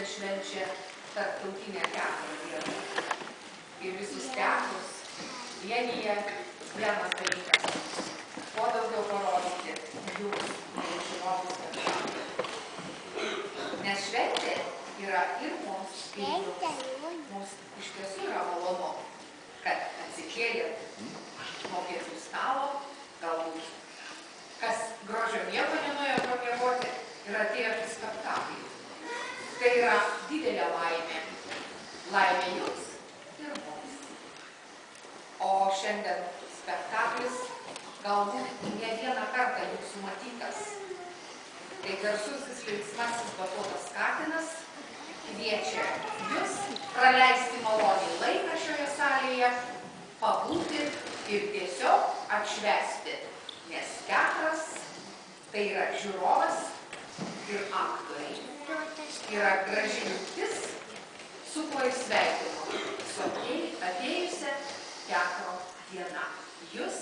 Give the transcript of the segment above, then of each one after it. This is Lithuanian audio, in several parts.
švenčia tarptautinę teatro dieną. Ir visus teatrus vienyje vienas dalykas. Kuo daugiau parodyti jų žiūrovų spektaklį. Nes šventė yra ir mums, ir jums. Mums iš tiesų yra malonu, kad atsikėlėt nuo pietų stalo, galbūt kas grožio nieko nenuėjo pamiegoti ir atėjo į spektaklį. Tai yra didelė laimė. Laimė jums ir mums. O šiandien spektaklis galbūt ne vieną kartą jūsų matytas. Tai garsusis linksmasis Batotas Katinas kviečia jus praleisti maloniai laiką šioje salėje, pabūti ir tiesiog atšvęsti. Nes teatras tai yra žiūrovas ir aktoriai. Yra graži jungtis, su kuo ir sveikinu su atėjusia teatro diena. Jūs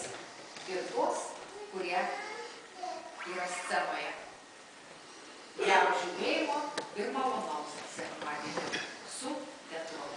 ir tuos, kurie yra scenoje. Gero žiūrėjimo ir malonaus sekmadienio su teatru.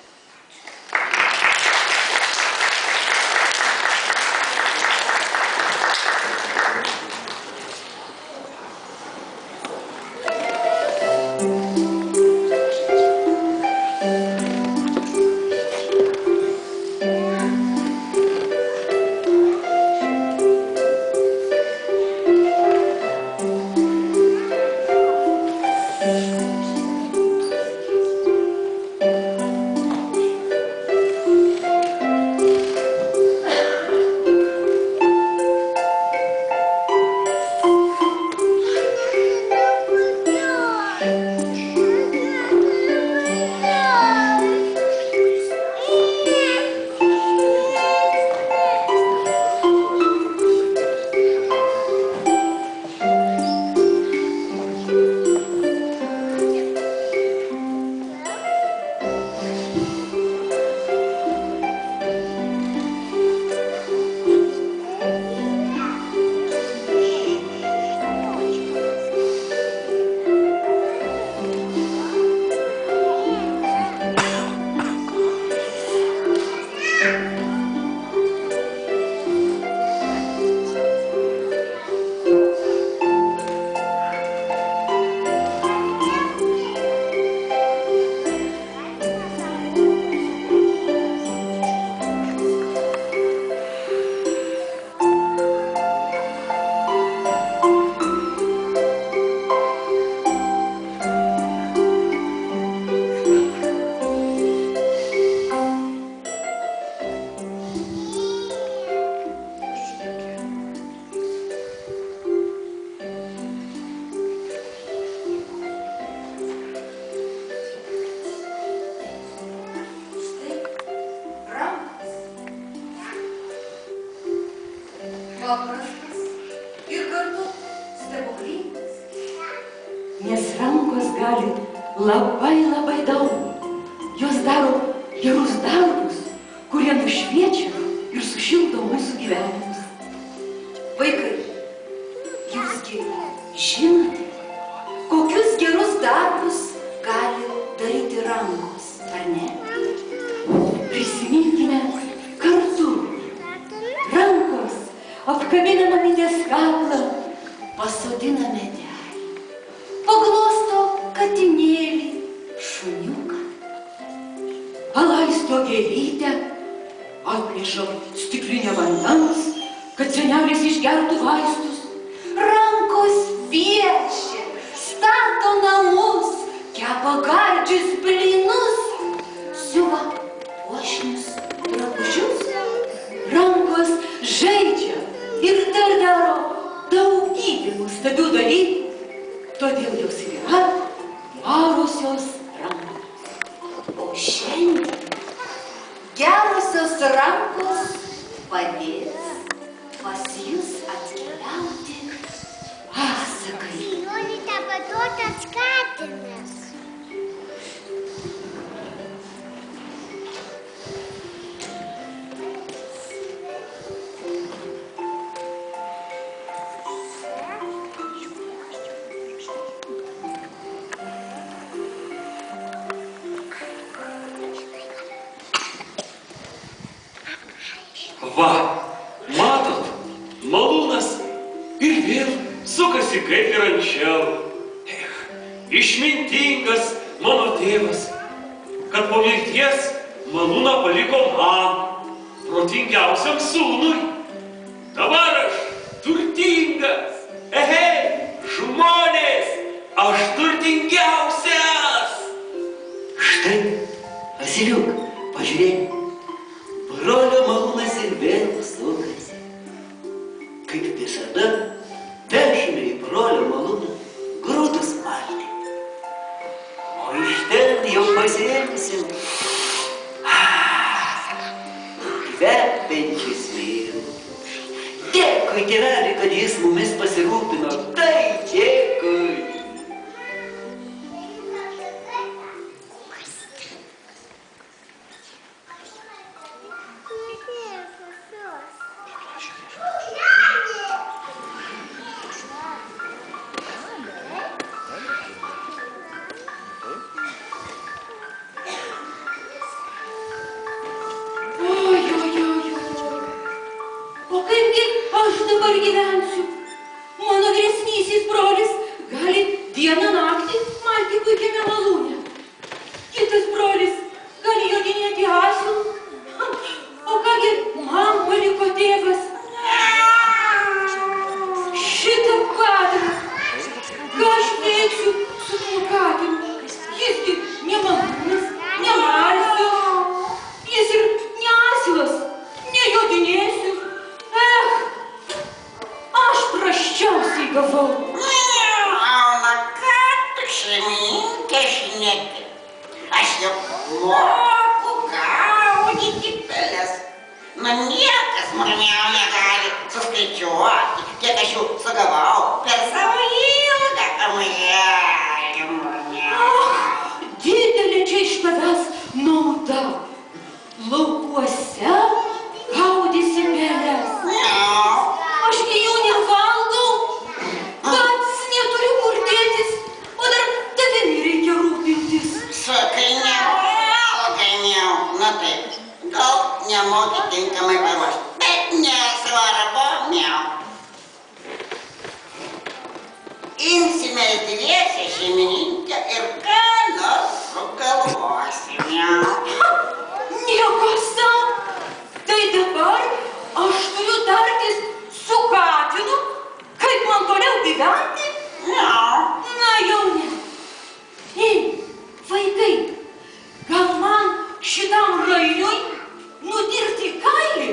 Va, matot, malūnas ir vėl sukasi kaip ir anksčiau. Išmintingas mano tėvas, kad po mirties malūną paliko man, protingiausiam sūnui. Dabar aš turtingas. Žmonės, aš turtingiausias. Štai, Asiliuk, pažiūrėk, brolio malūnas ir vėl sukasi. Kaip visada, vešime į brolio malūną grūdus malti. O iš ten jau pasiėmėsim kvepiančius vyrus. Dėkui, tėveli, kad jis mumis pasirūpino. Tai dėkui. Gyvensiu. Mano vyresnysis brolis gali dieną naktį malti puikiame malūne. Kitas brolis gali jodinėti asilų. O kągi man paliko tėvas? Šitą katilą. Ką aš veiksiu su tuo katinu? Jisgi ne malūnas, ne marsius. Jis ir ne asilas, nejodinėsiu. Prasčiausiai gavau. Na ką tu šeimininkė šneki? Aš jau moku gaudyti peles. Na niekas murmiau negali suskaičiuoti, kiek aš jų sugavau per savo ilgą kamuolėlį murmiau. Didelė čia iš tavęs nauda. Laukuose gaudysi peles. Aš jų nevalgau, pats neturiu kur dėtis, o dar tavimi reikia rūpintis. Sakai, nevalgai, miau. Na taip, gal nemoki tinkamai paruošti, bet nesvarbu, miau. Imsime dviese šeimininkę ir ką nors sugalvosi, miau. Nieko sau, tai dabar aš turiu tartis su katinu, kaip man toliau gyventi? Na jau ne. Ei, vaikai, gal man šitam rainiui nudirti kailį?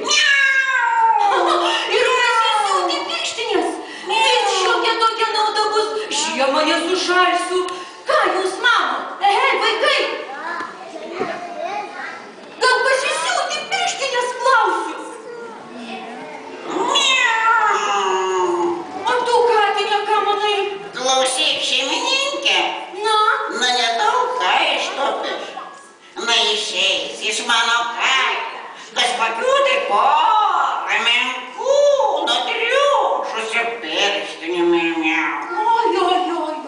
Ir pasisiūti pirštinės. Jei šiokia tokia nauda bus, žiemą nesušalsiu. Ką jūs manot? Vaikai, gal pasisiūti pirštinės klausiu? Klausyk, šeimininkė. Na nedaug ką iš to piš. Na išeis iš mano kailio. Kažkokių tai porą menkų nutriušusių pirštinių miau.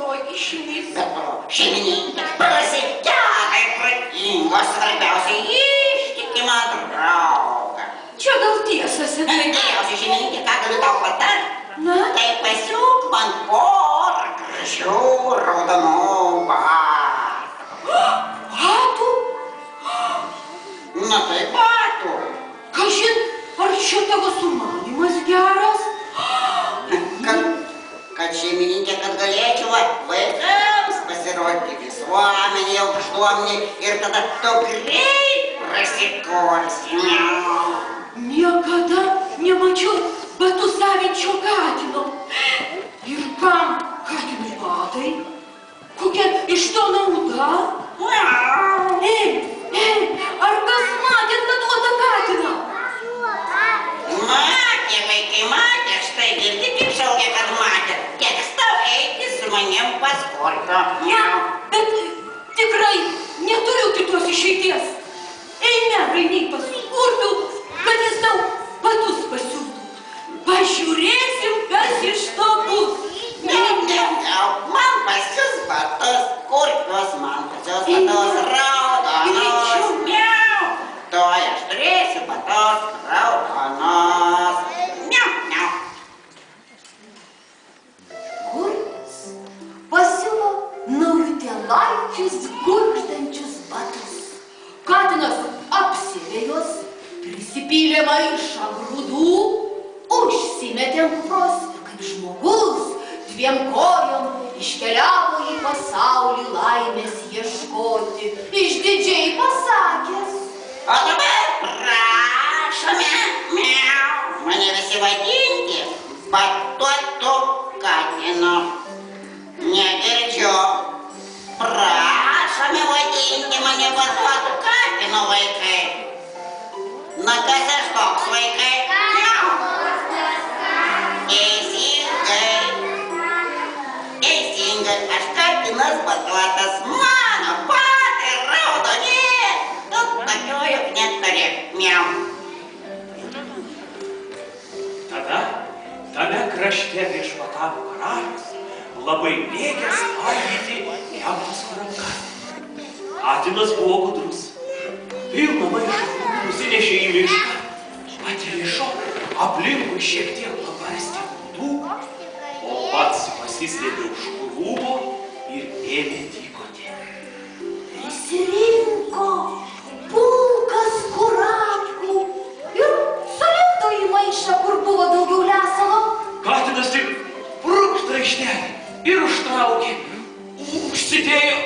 Oi, išeis. Bet to, šeimininkė, prasi gerai protingo, svarbiausia ištikimą draugą. Čia gal tiesa, senai. Geriausia, šeimininkė, ką galiu tau patarti? Tai pasiūk man porą gražių raudonų batų. Batų? Na tai batų. Kažin, ar čia tavo sumanymas geras? Kad šeimininkė, kad galėčiau vaikams pasirodyti visuomenėje, aukštuomenėje ir tada tu greit prasikursi. Niekada nemačiau batus savinčio katino. Ir kam katinui batai? Kokia iš to nauda? Ar kas matėt naduotą katiną? Matė, vaikai, matė, štai girdi, kaip šaukia, kad matė. Teks tau eiti su manim pas kurpio. Bet tikrai neturiu kitos išeities. Eime, rainiai, pas kurpių, kad jis tau batus pasiūtų. Pažiūrėsim, kas iš to bus. Man pasiūs batus, kurpios man pasiūs batus raudonos. Miau. Tuoj aš turėsiu batus raudonos. gurgždančius batus. Katinas apsiavė juos, prisipylė maišą grūdų, užsimetė ant kupros ir kaip žmogus dviem kojom iškeliavo į pasaulį laimės ieškoti, išdidžiai pasakęs. O dabar prašome, miau, mane visi vadinti batuotu katinu. Negirdžiu. Prašome vadinti mane batuotu katinu, vaikai. Na kas aš toks, vaikai? Miau. Teisingai, aš katinas batuotas, mano batai raudoni. Tokių juk neturi, miau. Tada tame krašte viešpatavo karalius, labai mėgęs valgyti jaunas rankas. Katinas buvo gudrus. Pilną maišą nusinešė į mišką, atrišo, aplinkui šiek tiek pabarstė grūdų, o pats pasislėpė už krūmo ir ėmė tykoti. Prisirinko pulkas kurapkų ir sulipdo į maišą, kur buvo daugiau lesalo. Katinas tik brūkšt raištelį ir užtraukė, užsidėjo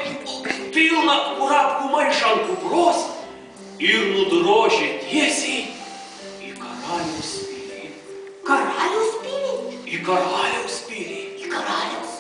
pilną kurapkų maišą ant kupros ir nudrožė tiesiai į karaliaus pilį. Karaliaus pilį? Į karaliaus pilį. Į karaliaus.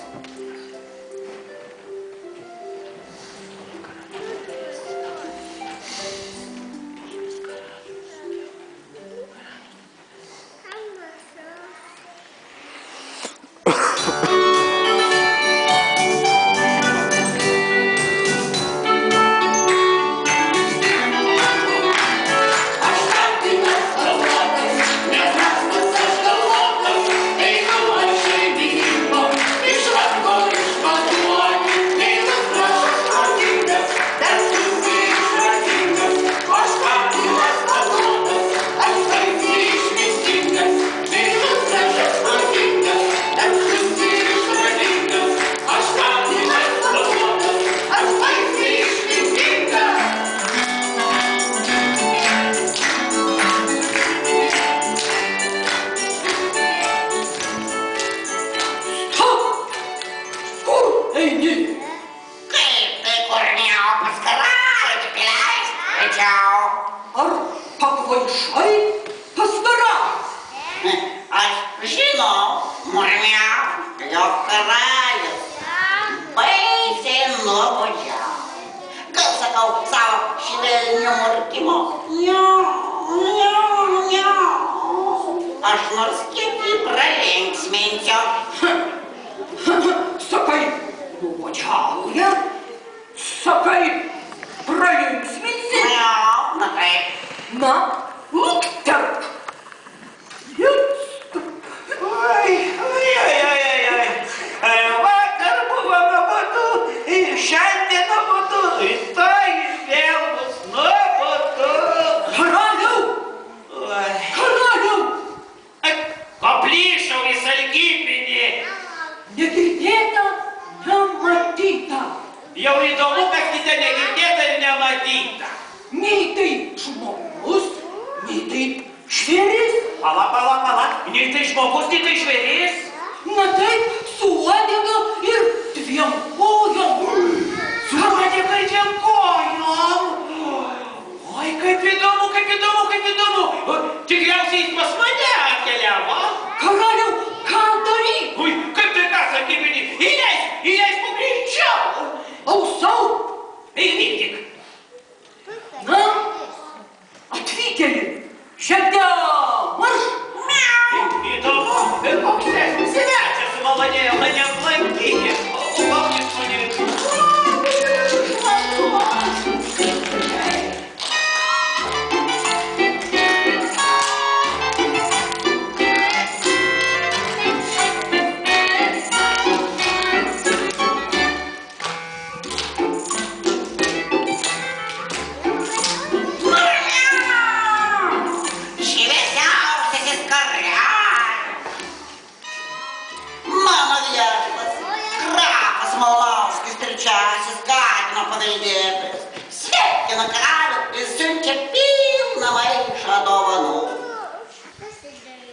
dėtis. Sveikina karalių ir siunčia pilną maišą dovanų.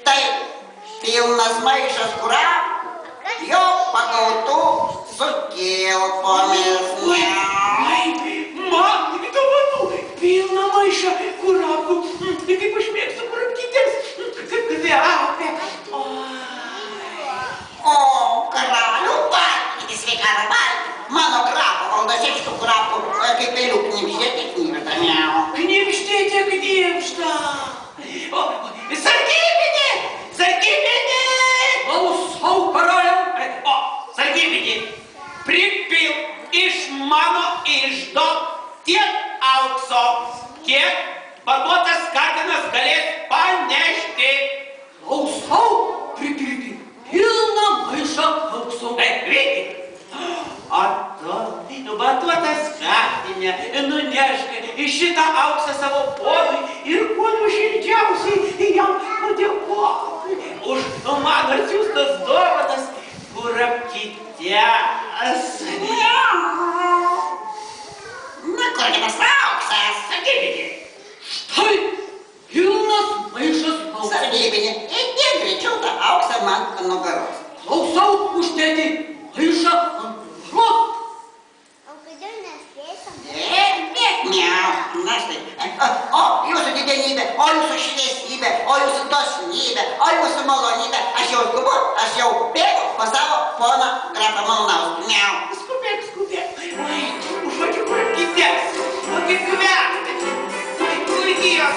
Taip, pilnas maišas kurapkų, jo pagautų su kilpomis. Man dovanų pilną maišą kurapkų. Kaip aš mėgstu kurapkytės, kaip kvepia. O karalių valgyti sveikatą valgyti. Mano grafo Valdasėčkų kurapkų kaip peilių knibždėti knibžda. Knibždėti knibžda. Sargybinė! Sargybinė! Klausau, karaliau. Sargybinė, pripil iš mano iždo tiek aukso, kiek baduotas katinas galės panešti. Klausau, pripildyk pilną maišą aukso. Reikia. O tu, baduotas katinė, nunešk šitą auksą savo ponui ir kuo nuoširdžiausiai jam padėkok už mano atsiųstas dovanas kurapkytes. Na, kurgi tas auksas? Sargybinė. Štai pilnas maišas aukso. Sargybinė, įdėk greičiau tą auksą man ant nugaros. Klausau, uždėti maišą ant nugaros. Miau, na štai. O, jūsų didenybė, o jūsų šviesybė, o jūsų dosnybė, o jūsų malonybė. Aš jau skubu, aš jau bėgu pas savo poną grafą Malinauską. Miau. Skubėk. Oi, užuodžiu kurapkytes. O kaip kvepia. Oi, kurapkytės.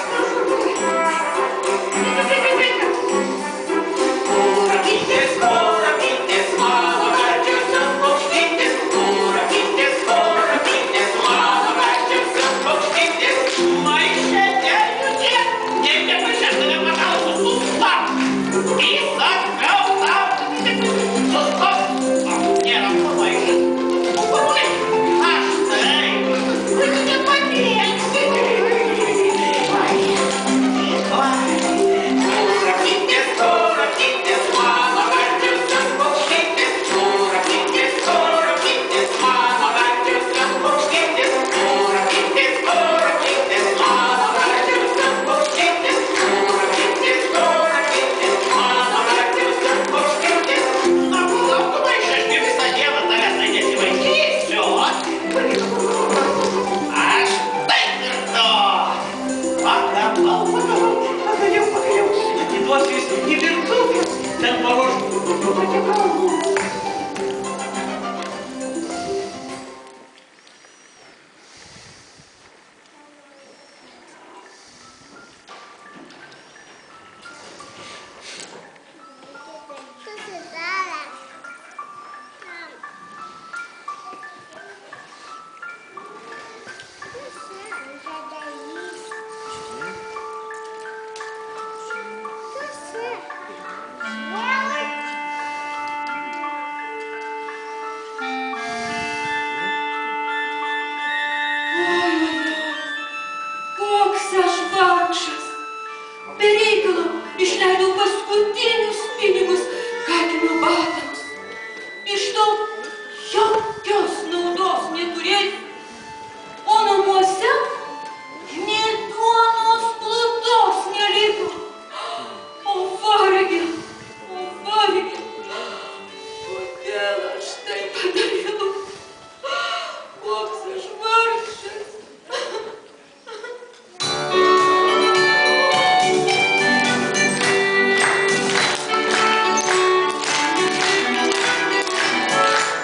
Kurapkytės, mano gardžiosios paukštytės. Kurapkytės, mano gardžiosios paukštytės. Maiše nejudė, nepažėdami pagalbos, sustok. Įsakau tau. Sustok. Nėra pamaišas. Aš taip. Nepadėksi. Kurapkytės, mano gardžiosios paukštytės. Kurapkytės, mano gardžiosios paukštytės. Kurapkytės, mano gardžiosios paukštytės. Kurapkytės, mano gardžiosios paukštytės. Na, palauk, maišą, aš gi visą dieną tavęs tai nesivaikysiu. Aš taip ir to. Pagaliau. Atiduosiu jus į virtuvę. Ten paruoštų patiekalų. Koks aš vargšas. Be reikalo išleidau paskutinius pinigus katino batams. Iš to jokios naudos neturėsiu. O namuose nė duonos plutos neliko. O vargė. Kodėl aš tai padariau? Koks aš vargšas.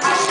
Aš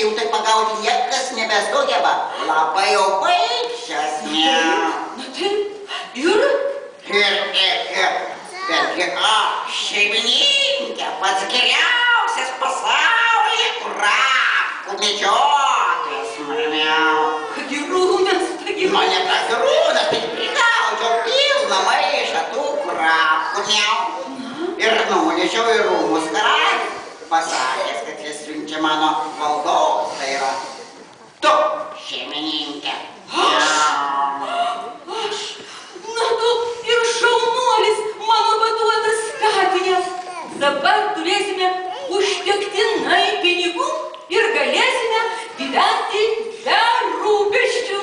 kai jau tai pagauti niekas nebesugeba. Labai jau baigsias, miau. Na taip, ir? Betgi aš, šeimininkė, pats geriausias pasaulyje kurapkų medžiotojas, miau. Pagirūnas, Nu, ne pagirūnas, tai prigaudžiau pilną maišą tų kurapkų, miau. Ir nunešiau į rūmus karalių, pasakęs, kad jis siunčia mano valdovus, tai yra tu, šeimininkė. Aš, na tu ir šaunuolis mano paduotas skatinės. Dabar turėsime užtektinai pinigų ir galėsime gyventi be rūpesčių.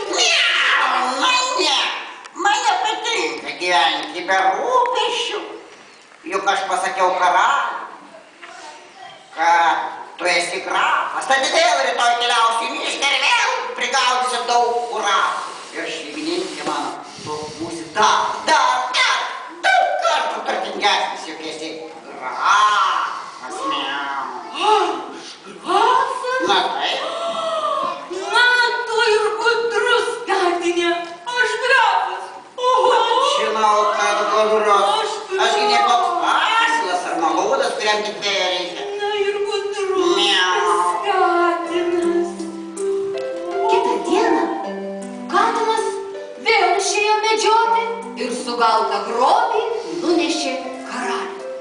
Mane patinka gyventi be rūpesčių. Juk aš pasakiau karaliui, kad tu esi grafas, tad vėl rytoj keliausiu į mišką ir vėl prigaudysiu daug kurapkų. Ir šeimininkė mano, tu būsi daug kartų turtingesnis, juk esi grafas, miau. Aš grafas? Na taip. Na tu ir gudrus skatinė. Aš grafas. Oho. Žinau, kad gudrus. Asgi ne koks asilas ar malūdas, kuriam tik vėjo reikia. Na ir gudrus Miau. skatinas. Kitą dieną katinas vėl išėjo medžioti ir sugautą grobį nunešė karaliui.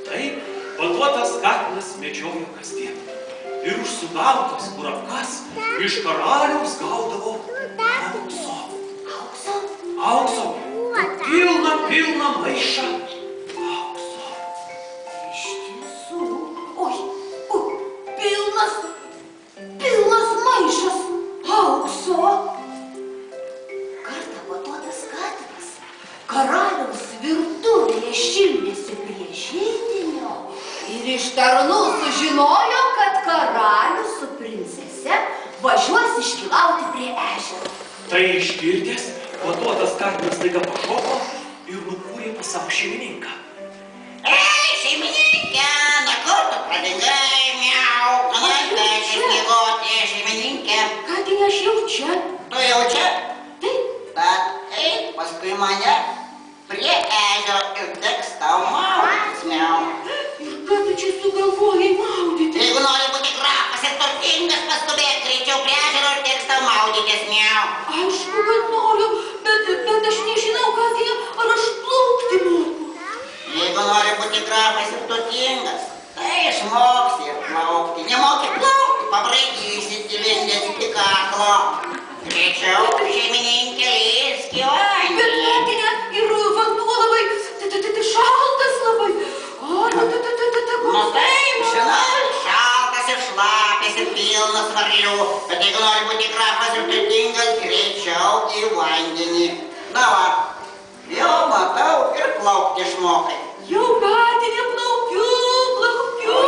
Taip, paduotas katinas medžiojo kasdien. Ir už sugautas kurapkas iš karaliaus gaudavo aukso. Aukso? Aukso. Pilną maišą aukso. Iš tiesų. Oi, pilnas maišas aukso. Kartą paduotas katinas karaliaus virtuvėje šildėsi prie židinio ir iš tarnų sužinojo, kad karalius su princese važiuos iškilauti prie ežero. Tai išgirdęs, paduotas katinas staiga pašoko ir nukūrė pas savo šeimininką. Ei, šeimininkė, na kur tu pradingai, miau. Man leidžias miegoti, šeimininkė. Katinė, aš jau čia. Tu jau čia? Taip. Tad eik paskui mane prie ežero ir teks tau maudytis, miau. Ir ką tu čia sugalvojai maudyti? Jeigu nori būti grafas ir turtingas, paskubėk greičiau prie ežero ir teks tau maudytis, miau. Aišku, kad noriu, bet aš nežinau, Katinė, ar aš plaukti moku. Jeigu nori būti grafas ir turtingas, tai išmoksi ir plaukti. Nemoki plaukti, pabraidysi įlindęs iki kaklo. Greičiau, šeimininkė, lįsk į Bet vandenį. Katinė, ir vanduo labai, šaltas labai. Nu taip, žinau, šaltas ir šlapės ir pilnas varlių, bet jeigu nori būti grafas ir turtingas, greičiau į vandenį. Na va, jau matau ir plaukti išmokai. Jau Katinė plaukiu. O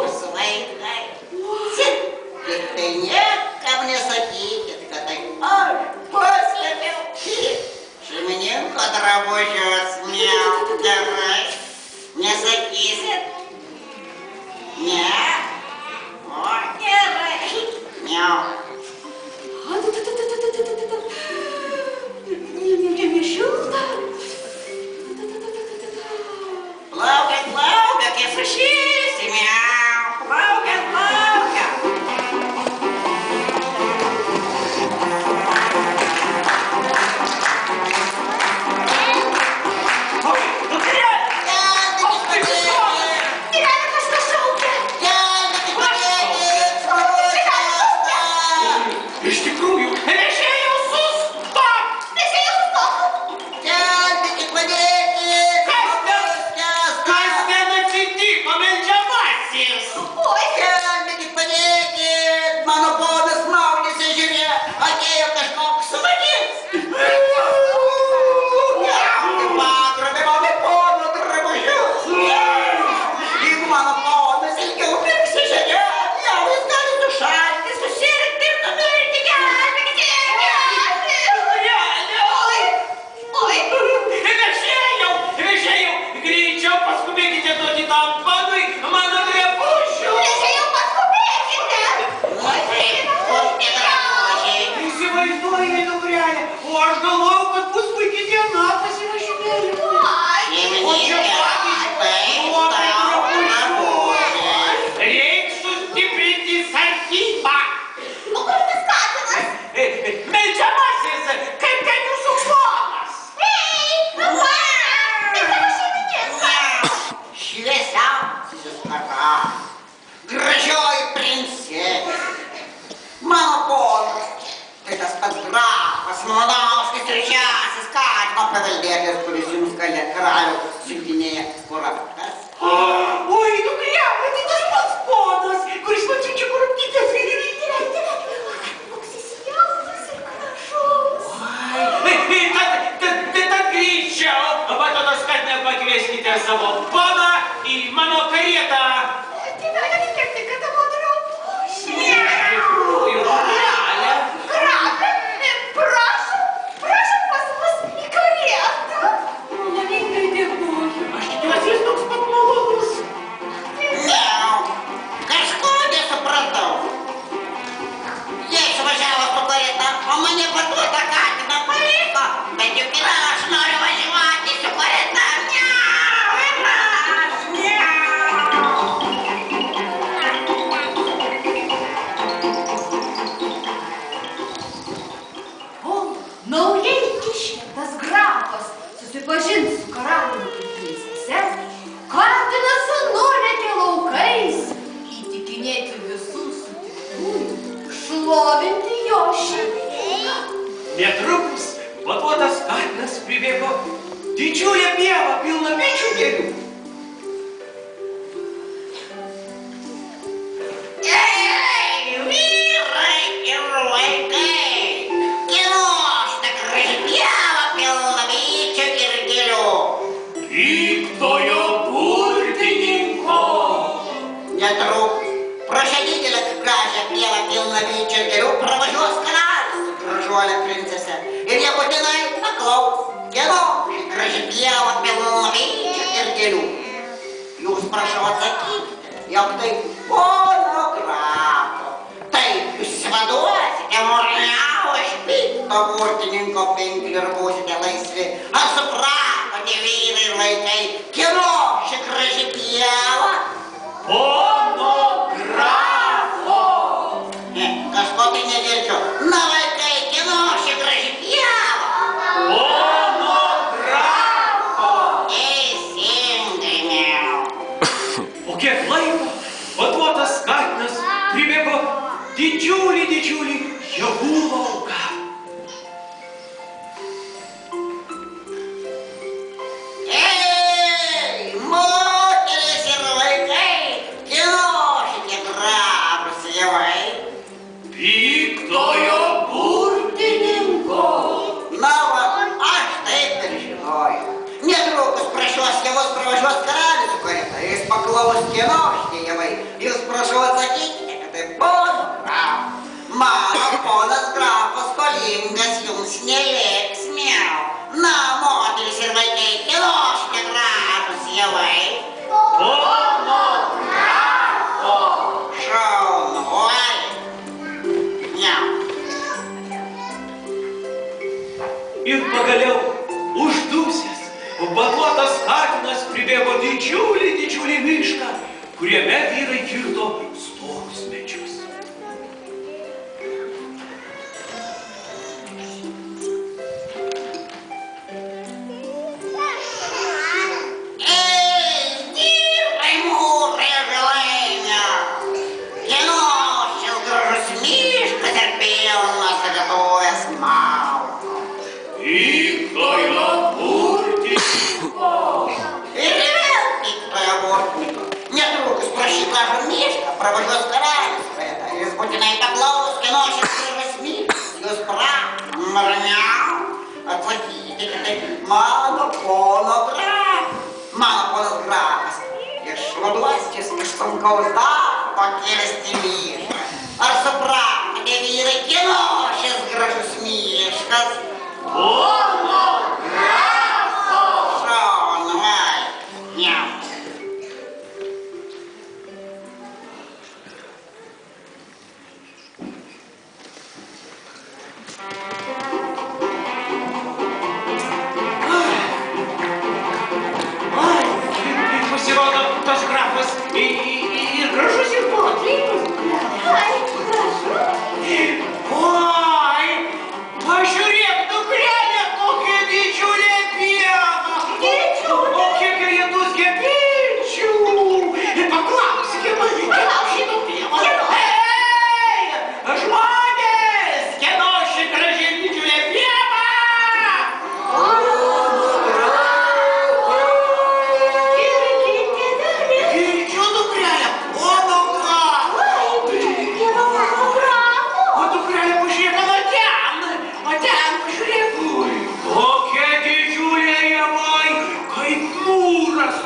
jūs, vaikai, tik tai niekam nesakykit, kad tai aš paslėpiau šeimininko drabužius, miau, gerai. Nesakysit? Ne? O, gerai. Miau. Nešilta. Plaukiat, kai sušilsi, miau. Plaukiat. Oi, nu tai paveldėtojas, kuris jums karaliaus siuntinėja kurapkas. Oi, dukrelė, tai tas pats ponas, kuris man siunčia kurapkytes. Koks jis jaunas ir gražus. Tad greičiau, Batonas, kad nepakvieskite savo poną į mano karietą. Tikėti, kad tavo drabužiai. Iš tikrųjų, dukrelė. Prašom pas mus į karietą. Laimingai dėkoju. Aš tikiuosi, jis toks pat malonus. Miau. Kažko nesupratau. Jie išvažiavo su karieta, o mane paduotą katiną paliko. Bet juk ir aš noriu važiuoti su karieta. Miau, ir aš. Miau. O, naujai išrinktas grafas susipažins su karaliumi princese, katinas nulėkė laukais įtikinėti visus sutiktųjų, šlovinti jo šeimininką. Netrukus Batonas katinas pribėgo didžiulę pievą pilną bičių gėlių. Ей, vyrai ir vaikai, kieno šitą graži pieva pilna vyčių ir gėlių. Piktojo burtininko. Netrukus pro šią didelę gražią pievą pilną vyčių ir gėlių pravažiuos karalius su gražuole princese. Ir jie būtinai paklaus, kieno ši graži pieva pilna vyčių ir gėlių. Jūs prašau atsakykite, jog tai pono grafo. Taip jūs išsivaduosite murniau iš pikto burtininko pinklių ir būsite laisvi. Ar supratote, vyrai ir vaikai, kieno ši graži pieva? Pono grafo. Kažko tai negirdžiu. Na, vaikai, kieno ši graži pieva? Pono grafo. Teisingai, miau. Po kiek laiko Batonas katinas pribėgo didžiulį javų lauką. Ei, moteris ir vaikai, kieno šitie gražūs javai? Piktojo burtininko. Na, va, aš taip ir žinojau. Netrukus pro šiuos javus pravažiuos karalius su karieta. Jis paklaus, kieno šitie javai. Jūs prašau atsakykite, kad tai pono grafo. Mano ponas grafas skolingas jums neliks, miau. Na, moteris ir vaikai, kieno šitie gražūs javai? Pono grafo. Šaunuoliai. Miau. Ir pagaliau uždusęs Batonas katinas pribėgo didžiulį mišką, kuriame vyrai kirto storus medžius. Ei, vyrai, mūrai, žalainė. Kieno šis gražus miškas ir pilnas lietuves malkų. Piktojo burtininko. Ir vėl piktojo burtininko. Netrukus pro šį gražų mišką pravažiuos karalius su karieta. Jis būtinai paklaus, kieno šis gražus miškas. Jūs murniau. Atsakykite, kad tai mano pono grafas. Mano ponas grafas išvaduos jis iš sunkaus darbo kirsti mišką. Ar supratote, vyrai, kieno šis gražus miškas? Pono grafo. Šaunuoliai. Miau. Pasirodo, tas grafas ir gražus ir protingas. Ai, gražu. Oi, pažiūrėk, dukrelė, kokia kaip mūras.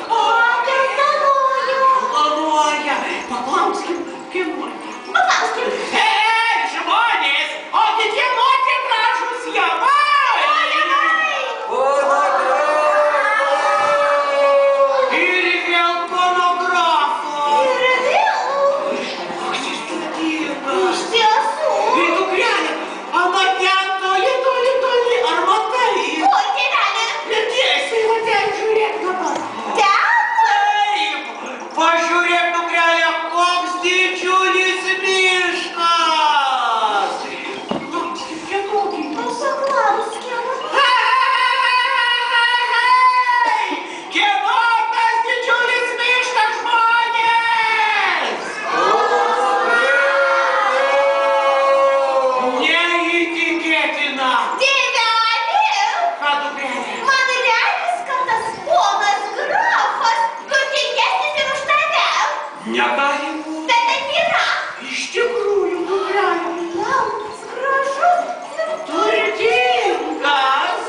Planuoja. Paklauskim, kieno. Žmonės, ogi kieno tie gražūs javai? Ir vėl pornografo. Koks jis turtingas. Ir dukrelė, arba ten toli, ar matai? Netiesiai, va ten žiūrėk dabar. Taip, pažiūrėk, dukrelė, koks didžiulis miškas. Kieno tas didžiulis miškas, žmonės? Neįtikėtina. Ką dukrelė? Negali būti. Iš tikrųjų, dukrelė. Turtingas.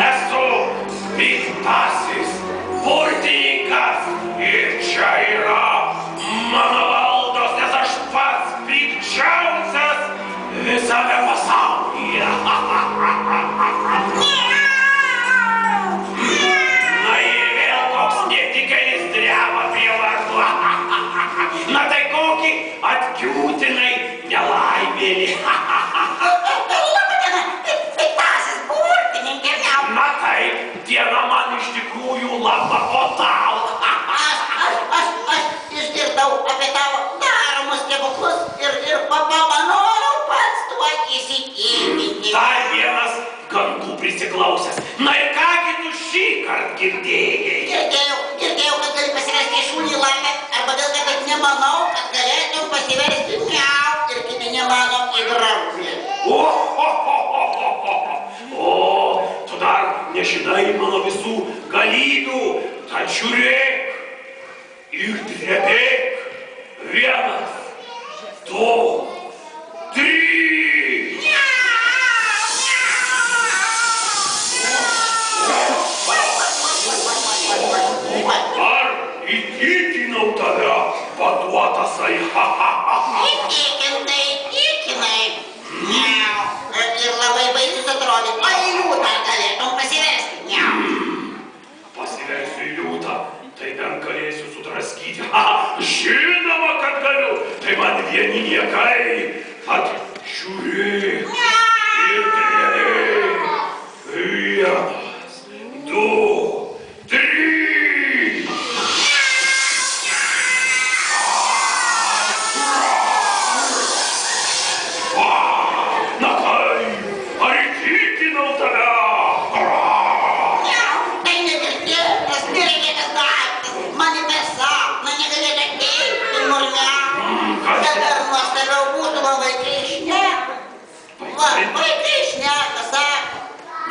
Esu piktasis burtininkas ir čia yra mano valdos, nes aš pats pikčiausias visame pasaulyje. Na ir vėl koks netikėlis dreba prie vartų. Na tai kokį atkiūtinai nelaimėlį. Na taip, diena man iš tikrųjų laba, o tau? Aš išgirdau apie tavo daromus stebuklus ir pamanau pats tuo įsitikinti. Dar vienas gandų prisiklausęs. Na ir kągi tu šį kartą girdėjai? Girdėjau, kad gali pasivesti šunį lapę, arba dėl to, kad nemanau, kad galėtum pasivesti miau ir kiti nemano į draugį. O, tu dar nežinai mano visų galybių, tad žiūrėk ir drebėk. 1, 2, 3. Ar įtikinau tave, paduotasai? Įtikinai. Miau. Ir labai baisus atrodė. O į liūtą galėtum pasivesti. Miau. Pasiversiu į liūtą, tai bent galėsiu sudraskyti. Žinoma, kad galiu. Tai man vieni niekai. Tad žiūrėk ir drebėk. 1, 2, 3. Na kaip, ar įtikinau tave? Tai negirdėtas, nereikėtas daiktas. Mane per sapną negalėtų ateiti, murmiau. Dabar nuostabiau būtų man vaikai šneka. Vaikai šneka, sako,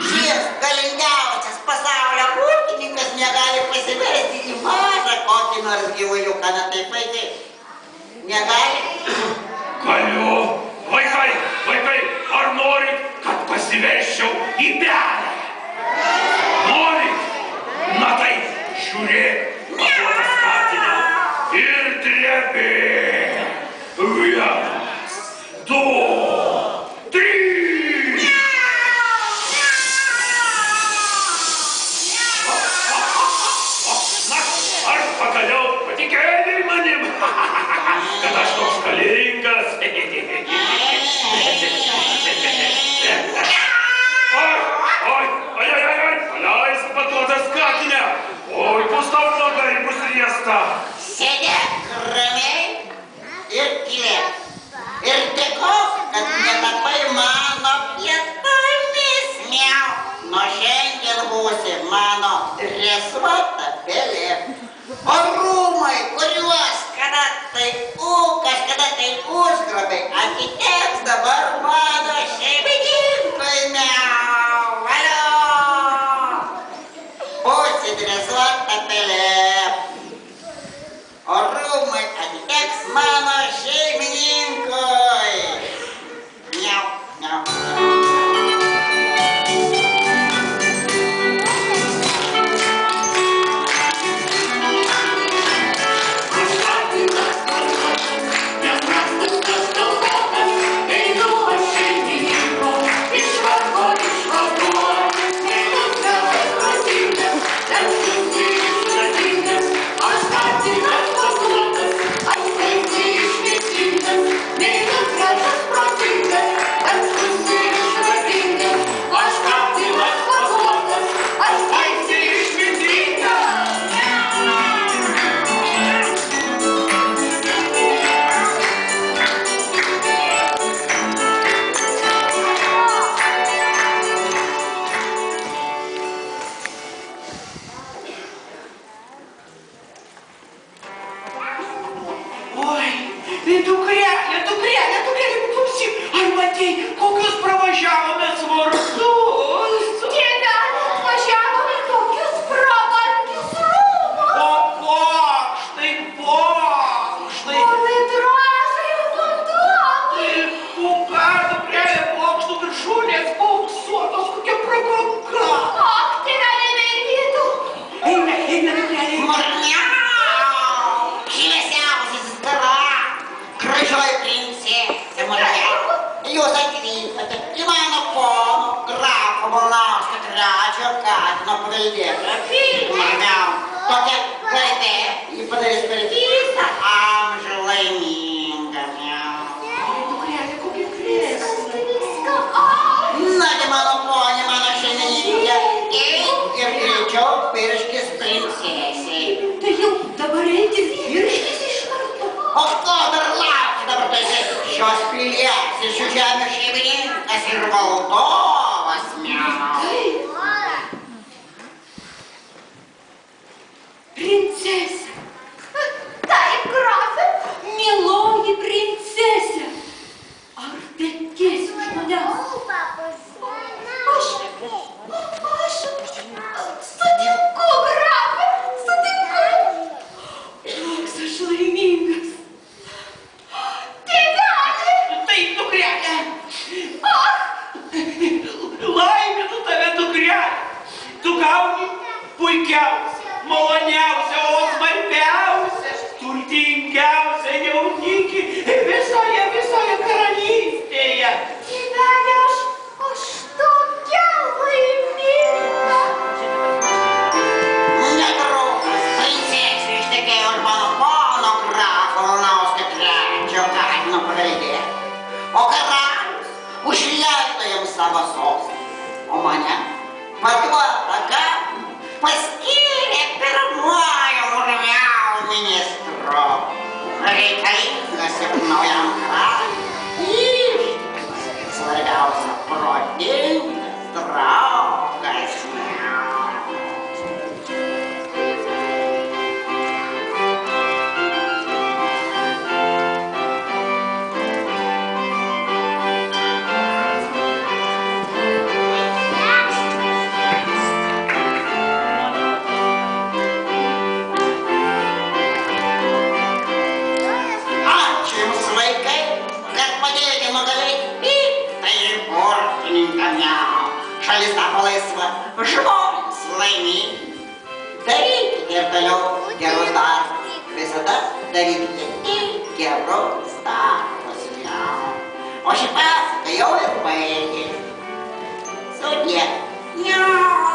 šis galingiausias pasaulio ūkininkas negali pasiversti į mažą kokį nors gyvuliuką. Na taip, vaikai, negali? Galiu. Vaikai, ar norit, kad pasiversčiau į pelę? Norit? Na tai, žiūrėk, paduotas katinę ir drebėk. 1, 2, 3. Na, ar pagaliau patikėjai manim, kad aš toks galingas? Oi, paleisk paduotas katinę. Oi, bus tau blogai, bus riesta. Sėdėk ramiai ir tylėk. užgrabai atiteks dabar mano šeimininkui, miau, valio. Būsi dresuota pelė, o rūmai atiteks mano šeimininkui. Miau, miau, miau. O ši pasaka jau ir baigė. Sudie. Miau.